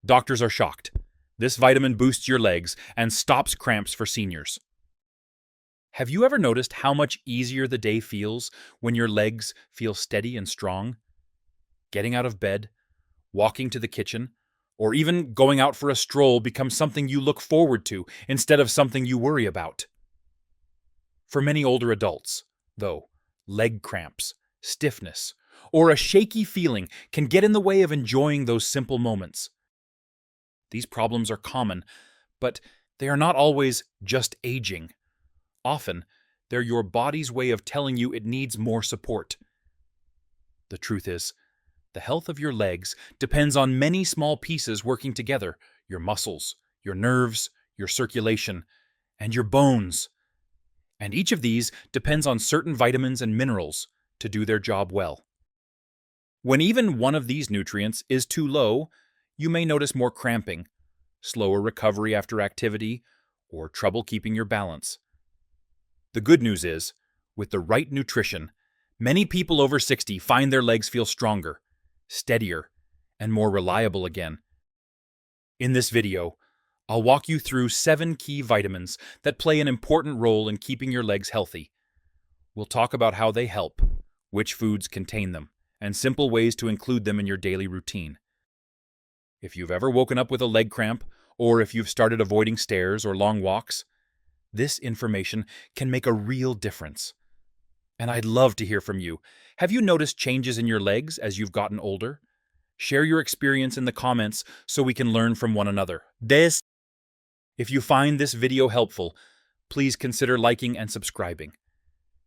Doctors are shocked. This vitamin boosts your legs and stops cramps for seniors. Have you ever noticed how much easier the day feels when your legs feel steady and strong? Getting out of bed, walking to the kitchen, or even going out for a stroll becomes something you look forward to instead of something you worry about. For many older adults, though, leg cramps, stiffness, or a shaky feeling can get in the way of enjoying those simple moments. These problems are common, but they are not always just aging. Often, they're your body's way of telling you it needs more support. The truth is, the health of your legs depends on many small pieces working together: your muscles, your nerves, your circulation, and your bones. And each of these depends on certain vitamins and minerals to do their job well. When even one of these nutrients is too low, you may notice more cramping, slower recovery after activity, or trouble keeping your balance. The good news is, with the right nutrition, many people over 60 find their legs feel stronger, steadier, and more reliable again. In this video, I'll walk you through 7 key vitamins that play an important role in keeping your legs healthy. We'll talk about how they help, which foods contain them, and simple ways to include them in your daily routine. If you've ever woken up with a leg cramp, or if you've started avoiding stairs or long walks, this information can make a real difference. And I'd love to hear from you. Have you noticed changes in your legs as you've gotten older? Share your experience in the comments so we can learn from one another. If you find this video helpful, please consider liking and subscribing.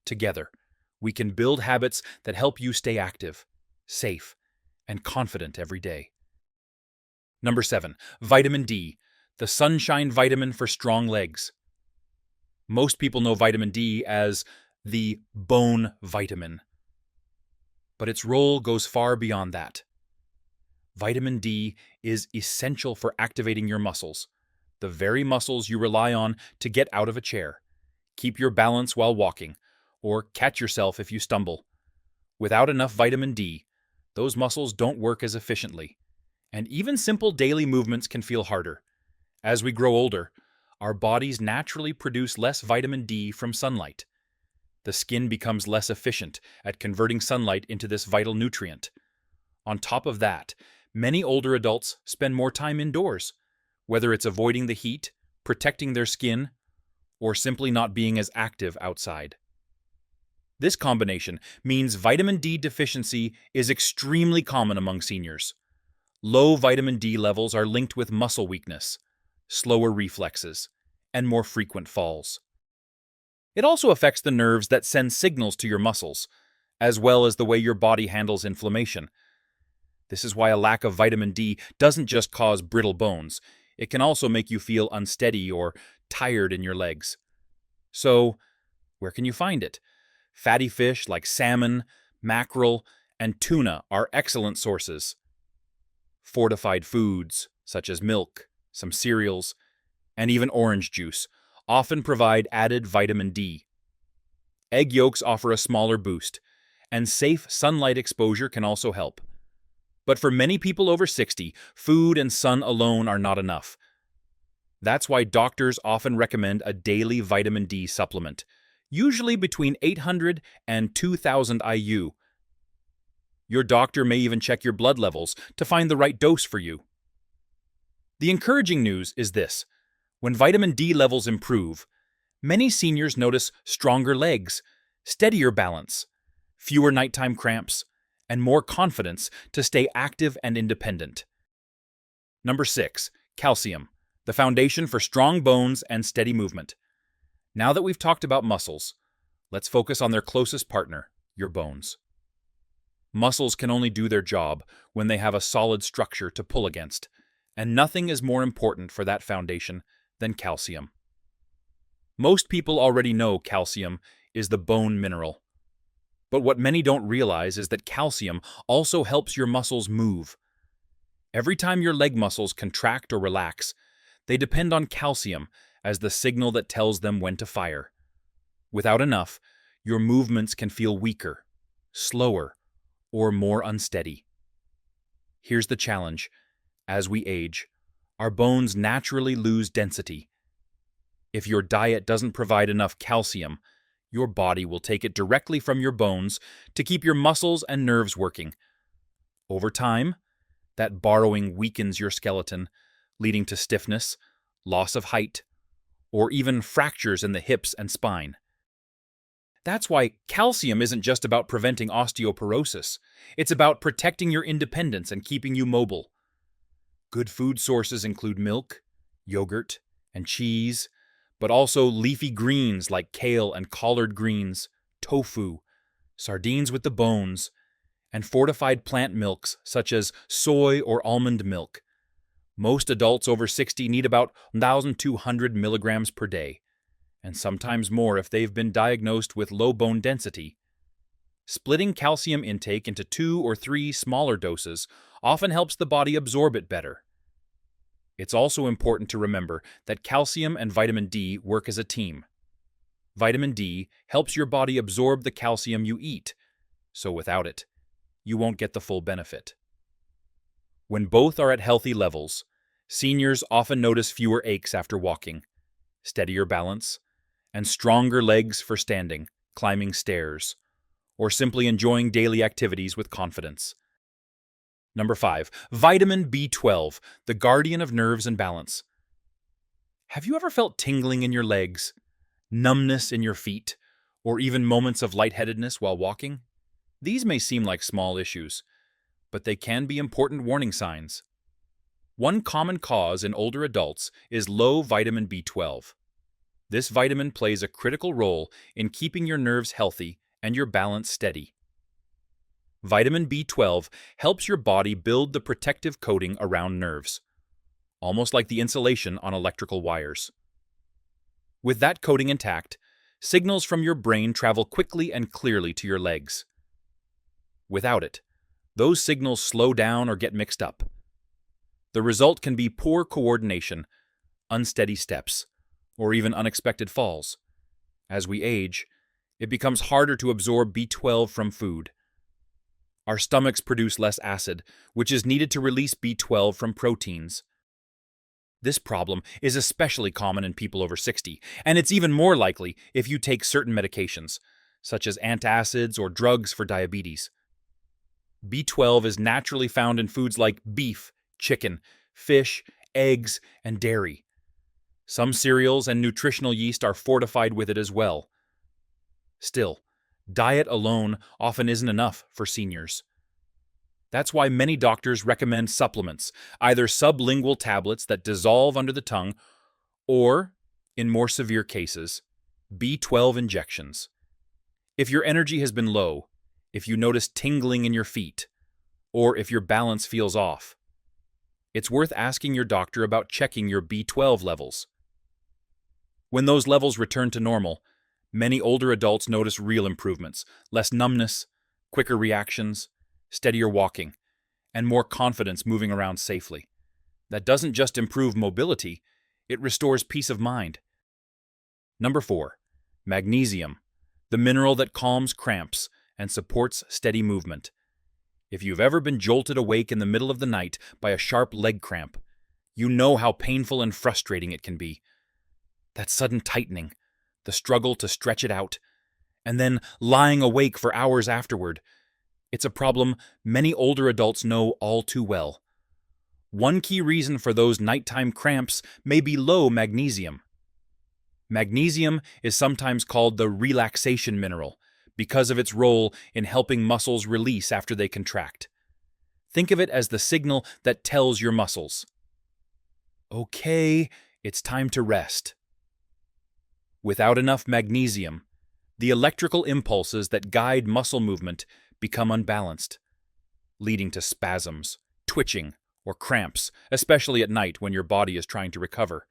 Together, we can build habits that help you stay active, safe, and confident every day. Number 7, vitamin D, the sunshine vitamin for strong legs. Most people know vitamin D as the bone vitamin, but its role goes far beyond that. Vitamin D is essential for activating your muscles, the very muscles you rely on to get out of a chair, keep your balance while walking, or catch yourself if you stumble. Without enough vitamin D, those muscles don't work as efficiently, and even simple daily movements can feel harder. As we grow older, our bodies naturally produce less vitamin D from sunlight. The skin becomes less efficient at converting sunlight into this vital nutrient. On top of that, many older adults spend more time indoors, whether it's avoiding the heat, protecting their skin, or simply not being as active outside. This combination means vitamin D deficiency is extremely common among seniors. Low vitamin D levels are linked with muscle weakness, slower reflexes, and more frequent falls. It also affects the nerves that send signals to your muscles, as well as the way your body handles inflammation. This is why a lack of vitamin D doesn't just cause brittle bones, it can also make you feel unsteady or tired in your legs. So, where can you find it? Fatty fish like salmon, mackerel, and tuna are excellent sources. Fortified foods, such as milk, some cereals, and even orange juice, often provide added vitamin D. Egg yolks offer a smaller boost, and safe sunlight exposure can also help. But for many people over 60, food and sun alone are not enough. That's why doctors often recommend a daily vitamin D supplement, usually between 800 and 2000 IU. Your doctor may even check your blood levels to find the right dose for you. The encouraging news is this: when vitamin D levels improve, many seniors notice stronger legs, steadier balance, fewer nighttime cramps, and more confidence to stay active and independent. Number 6, calcium, the foundation for strong bones and steady movement. Now that we've talked about muscles, let's focus on their closest partner, your bones. Muscles can only do their job when they have a solid structure to pull against, and nothing is more important for that foundation than calcium. Most people already know calcium is the bone mineral. But what many don't realize is that calcium also helps your muscles move. Every time your leg muscles contract or relax, they depend on calcium as the signal that tells them when to fire. Without enough, your movements can feel weaker, slower, or more unsteady. Here's the challenge: As we age, our bones naturally lose density. If your diet doesn't provide enough calcium, your body will take it directly from your bones to keep your muscles and nerves working. Over time, that borrowing weakens your skeleton, leading to stiffness, loss of height, or even fractures in the hips and spine. That's why calcium isn't just about preventing osteoporosis. It's about protecting your independence and keeping you mobile. Good food sources include milk, yogurt, and cheese, but also leafy greens like kale and collard greens, tofu, sardines with the bones, and fortified plant milks such as soy or almond milk. Most adults over 60 need about 1,200 milligrams per day, and sometimes more if they've been diagnosed with low bone density. Splitting calcium intake into 2 or 3 smaller doses often helps the body absorb it better. It's also important to remember that calcium and vitamin D work as a team. Vitamin D helps your body absorb the calcium you eat, so without it, you won't get the full benefit. When both are at healthy levels, seniors often notice fewer aches after walking, steadier balance, and stronger legs for standing, climbing stairs, or simply enjoying daily activities with confidence. Number 5, vitamin B12, the guardian of nerves and balance. Have you ever felt tingling in your legs, numbness in your feet, or even moments of lightheadedness while walking? These may seem like small issues, but they can be important warning signs. One common cause in older adults is low vitamin B12. This vitamin plays a critical role in keeping your nerves healthy and your balance steady. Vitamin B12 helps your body build the protective coating around nerves, almost like the insulation on electrical wires. With that coating intact, signals from your brain travel quickly and clearly to your legs. Without it, those signals slow down or get mixed up. The result can be poor coordination, unsteady steps, or even unexpected falls. As we age, it becomes harder to absorb B12 from food. Our stomachs produce less acid, which is needed to release B12 from proteins. This problem is especially common in people over 60, and it's even more likely if you take certain medications, such as antacids or drugs for diabetes. B12 is naturally found in foods like beef, chicken, fish, eggs, and dairy. Some cereals and nutritional yeast are fortified with it as well. Still, diet alone often isn't enough for seniors. That's why many doctors recommend supplements, either sublingual tablets that dissolve under the tongue, or, in more severe cases, B12 injections. If your energy has been low, if you notice tingling in your feet, or if your balance feels off, it's worth asking your doctor about checking your B12 levels. When those levels return to normal, many older adults notice real improvements, less numbness, quicker reactions, steadier walking, and more confidence moving around safely. That doesn't just improve mobility, it restores peace of mind. Number 4, magnesium, the mineral that calms cramps and supports steady movement. If you've ever been jolted awake in the middle of the night by a sharp leg cramp, you know how painful and frustrating it can be. That sudden tightening, the struggle to stretch it out, and then lying awake for hours afterward. It's a problem many older adults know all too well. One key reason for those nighttime cramps may be low magnesium. Magnesium is sometimes called the relaxation mineral because of its role in helping muscles release after they contract. Think of it as the signal that tells your muscles, "Okay, it's time to rest." Without enough magnesium, the electrical impulses that guide muscle movement become unbalanced, leading to spasms, twitching, or cramps, especially at night when your body is trying to recover.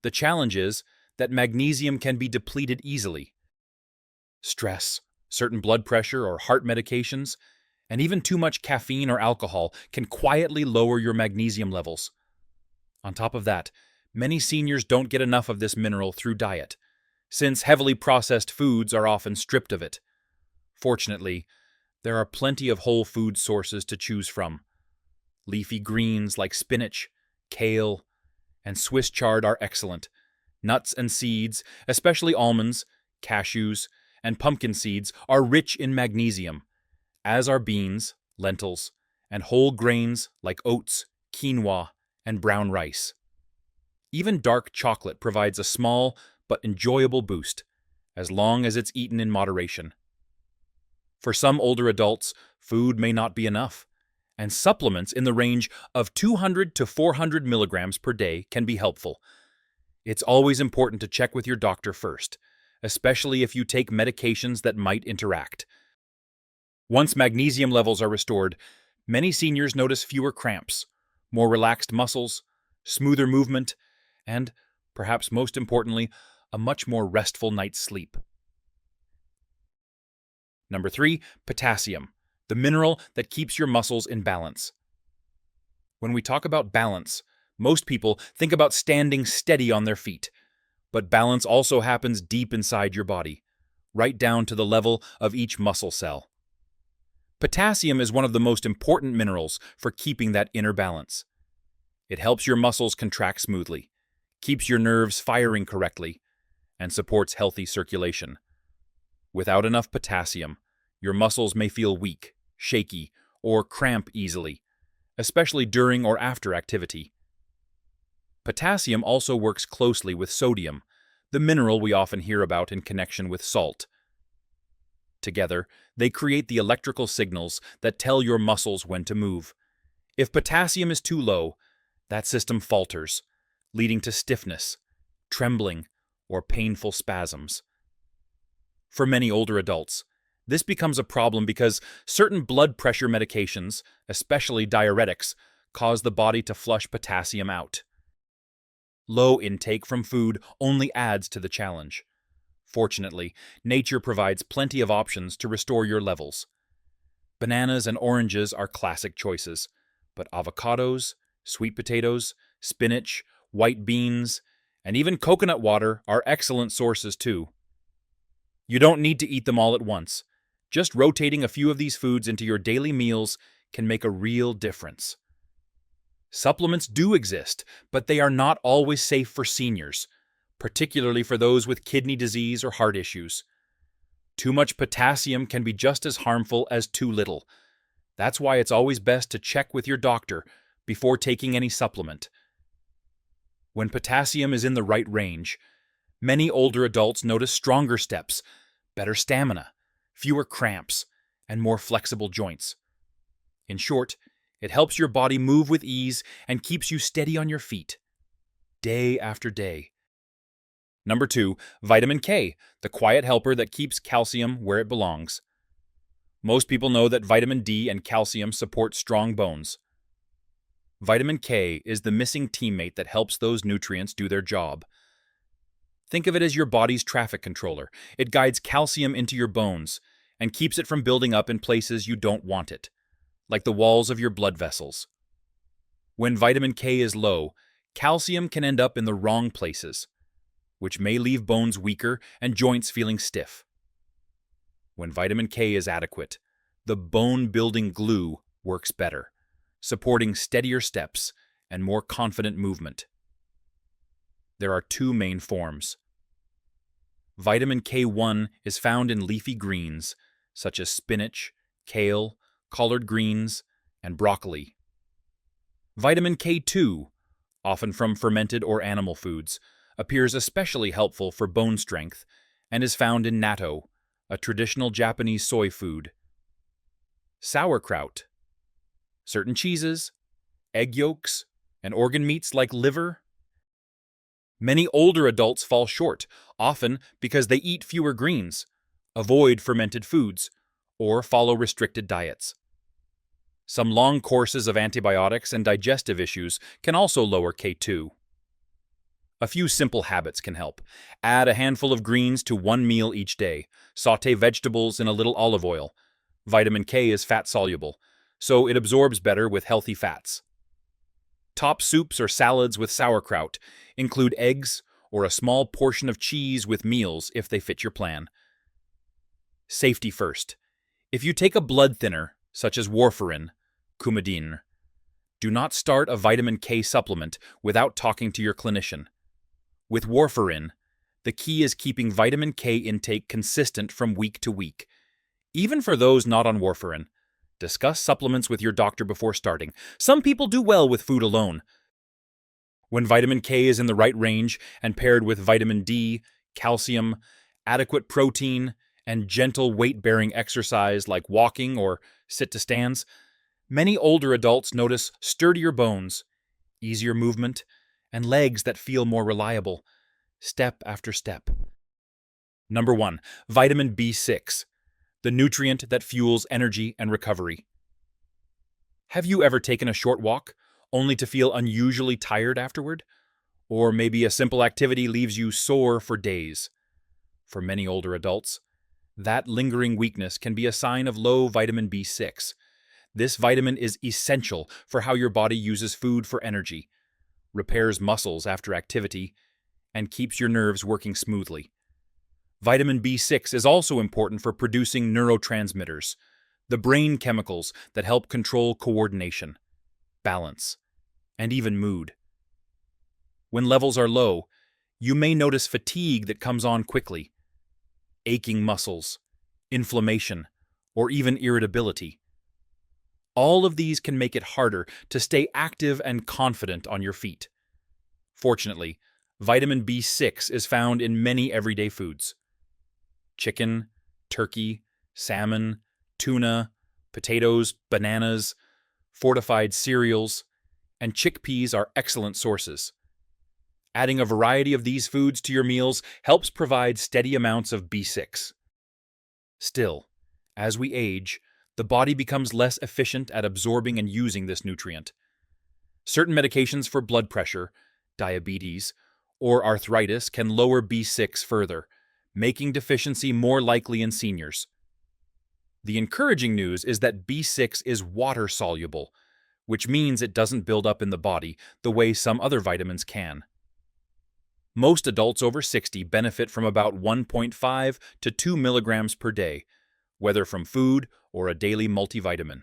The challenge is that magnesium can be depleted easily. Stress, certain blood pressure or heart medications, and even too much caffeine or alcohol can quietly lower your magnesium levels. On top of that, many seniors don't get enough of this mineral through diet, since heavily processed foods are often stripped of it. Fortunately, there are plenty of whole food sources to choose from. Leafy greens like spinach, kale, and Swiss chard are excellent. Nuts and seeds, especially almonds, cashews, and pumpkin seeds, are rich in magnesium, as are beans, lentils, and whole grains like oats, quinoa, and brown rice. Even dark chocolate provides a small but enjoyable boost, as long as it's eaten in moderation. For some older adults, food may not be enough, and supplements in the range of 200 to 400 milligrams per day can be helpful. It's always important to check with your doctor first, especially if you take medications that might interact. Once magnesium levels are restored, many seniors notice fewer cramps, more relaxed muscles, smoother movement, and, perhaps most importantly, a much more restful night's sleep. Number 3, potassium, the mineral that keeps your muscles in balance. When we talk about balance, most people think about standing steady on their feet, but balance also happens deep inside your body, right down to the level of each muscle cell. Potassium is one of the most important minerals for keeping that inner balance. It helps your muscles contract smoothly, keeps your nerves firing correctly, and supports healthy circulation. Without enough potassium, your muscles may feel weak, shaky, or cramp easily, especially during or after activity. Potassium also works closely with sodium, the mineral we often hear about in connection with salt. Together, they create the electrical signals that tell your muscles when to move. If potassium is too low, that system falters, leading to stiffness, trembling, or painful spasms. For many older adults, this becomes a problem because certain blood pressure medications, especially diuretics, cause the body to flush potassium out. Low intake from food only adds to the challenge. Fortunately, nature provides plenty of options to restore your levels. Bananas and oranges are classic choices, but avocados, sweet potatoes, spinach, white beans, and even coconut water are excellent sources too. You don't need to eat them all at once. Just rotating a few of these foods into your daily meals can make a real difference. Supplements do exist, but they are not always safe for seniors, particularly for those with kidney disease or heart issues. Too much potassium can be just as harmful as too little. That's why it's always best to check with your doctor before taking any supplement. When potassium is in the right range, many older adults notice stronger steps, better stamina, fewer cramps, and more flexible joints. In short, it helps your body move with ease and keeps you steady on your feet, day after day. Number 2, vitamin K, the quiet helper that keeps calcium where it belongs. Most people know that vitamin D and calcium support strong bones. Vitamin K is the missing teammate that helps those nutrients do their job. Think of it as your body's traffic controller. It guides calcium into your bones and keeps it from building up in places you don't want it, like the walls of your blood vessels. When vitamin K is low, calcium can end up in the wrong places, which may leave bones weaker and joints feeling stiff. When vitamin K is adequate, the bone-building glue works better, supporting steadier steps and more confident movement. There are 2 main forms. Vitamin K1 is found in leafy greens, such as spinach, kale, collard greens, and broccoli. Vitamin K2, often from fermented or animal foods, appears especially helpful for bone strength and is found in natto, a traditional Japanese soy food. Sauerkraut. Certain cheeses, egg yolks, and organ meats like liver. Many older adults fall short, often because they eat fewer greens, avoid fermented foods, or follow restricted diets. Some long courses of antibiotics and digestive issues can also lower K2. A few simple habits can help. Add a handful of greens to one meal each day. Sauté vegetables in a little olive oil. Vitamin K is fat-soluble, so it absorbs better with healthy fats. Top soups or salads with sauerkraut. Include eggs or a small portion of cheese with meals if they fit your plan. Safety first. If you take a blood thinner, such as warfarin, Coumadin, Do not start a vitamin K supplement without talking to your clinician. With warfarin, the key is keeping vitamin K intake consistent from week to week. Even for those not on warfarin, discuss supplements with your doctor before starting. Some people do well with food alone. When vitamin K is in the right range and paired with vitamin D, calcium, adequate protein, and gentle weight-bearing exercise like walking or sit-to-stands, many older adults notice sturdier bones, easier movement, and legs that feel more reliable, step after step. Number 1. Vitamin B6, the nutrient that fuels energy and recovery. Have you ever taken a short walk, only to feel unusually tired afterward? Or maybe a simple activity leaves you sore for days. For many older adults, that lingering weakness can be a sign of low vitamin B6. This vitamin is essential for how your body uses food for energy, repairs muscles after activity, and keeps your nerves working smoothly. Vitamin B6 is also important for producing neurotransmitters, the brain chemicals that help control coordination, balance, and even mood. When levels are low, you may notice fatigue that comes on quickly, aching muscles, inflammation, or even irritability. All of these can make it harder to stay active and confident on your feet. Fortunately, vitamin B6 is found in many everyday foods. Chicken, turkey, salmon, tuna, potatoes, bananas, fortified cereals, and chickpeas are excellent sources. Adding a variety of these foods to your meals helps provide steady amounts of B6. Still, as we age, the body becomes less efficient at absorbing and using this nutrient. Certain medications for blood pressure, diabetes, or arthritis can lower B6 further, making deficiency more likely in seniors. The encouraging news is that B6 is water-soluble, which means it doesn't build up in the body the way some other vitamins can. Most adults over 60 benefit from about 1.5 to 2 milligrams per day, whether from food or a daily multivitamin.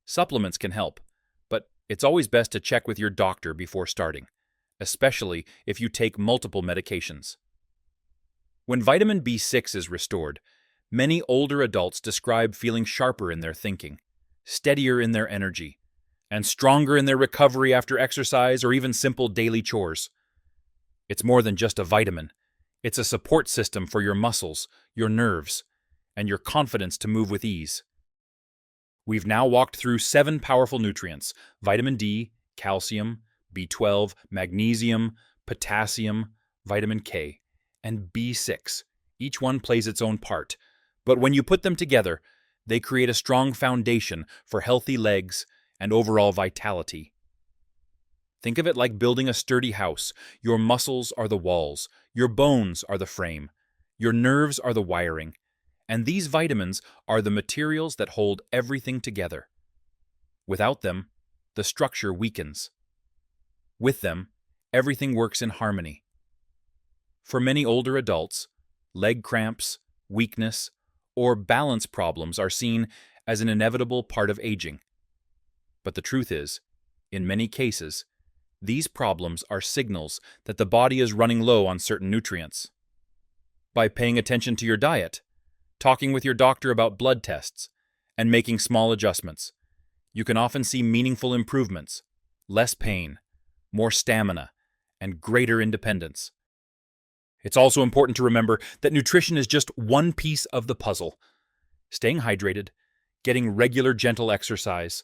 Supplements can help, but it's always best to check with your doctor before starting, especially if you take multiple medications. When vitamin B6 is restored, many older adults describe feeling sharper in their thinking, steadier in their energy, and stronger in their recovery after exercise or even simple daily chores. It's more than just a vitamin. It's a support system for your muscles, your nerves, and your confidence to move with ease. We've now walked through 7 powerful nutrients: vitamin D, calcium, B12, magnesium, potassium, vitamin K, and B6. Each one plays its own part, but when you put them together, they create a strong foundation for healthy legs and overall vitality. Think of it like building a sturdy house. Your muscles are the walls, your bones are the frame, your nerves are the wiring, and these vitamins are the materials that hold everything together. Without them, the structure weakens. With them, everything works in harmony. For many older adults, leg cramps, weakness, or balance problems are seen as an inevitable part of aging. But the truth is, in many cases, these problems are signals that the body is running low on certain nutrients. By paying attention to your diet, talking with your doctor about blood tests, and making small adjustments, you can often see meaningful improvements, less pain, more stamina, and greater independence. It's also important to remember that nutrition is just one piece of the puzzle. Staying hydrated, getting regular gentle exercise,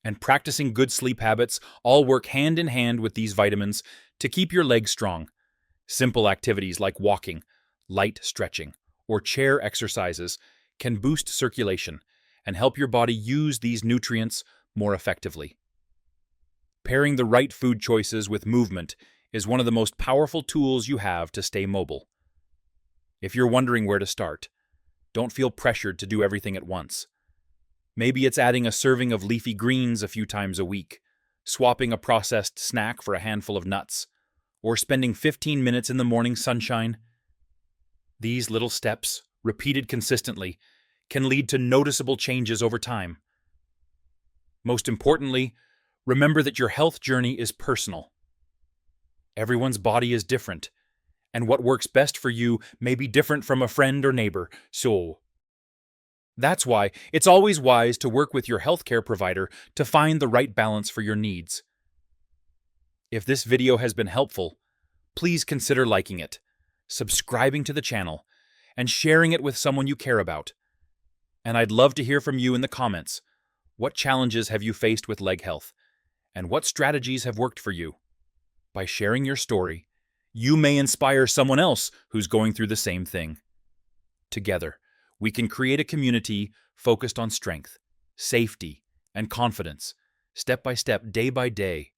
and practicing good sleep habits all work hand in hand with these vitamins to keep your legs strong. Simple activities like walking, light stretching, or chair exercises can boost circulation and help your body use these nutrients more effectively. Pairing the right food choices with movement is one of the most powerful tools you have to stay mobile. If you're wondering where to start, don't feel pressured to do everything at once. Maybe it's adding a serving of leafy greens a few times a week, swapping a processed snack for a handful of nuts, or spending 15 minutes in the morning sunshine. These little steps, repeated consistently, can lead to noticeable changes over time. Most importantly, Remember that your health journey is personal. Everyone's body is different, and what works best for you may be different from a friend or neighbor, so that's why it's always wise to work with your healthcare provider to find the right balance for your needs. If this video has been helpful, please consider liking it, subscribing to the channel, and sharing it with someone you care about. And I'd love to hear from you in the comments. What challenges have you faced with leg health? And what strategies have worked for you? By sharing your story, you may inspire someone else who's going through the same thing. Together, we can create a community focused on strength, safety, and confidence, step by step, day by day.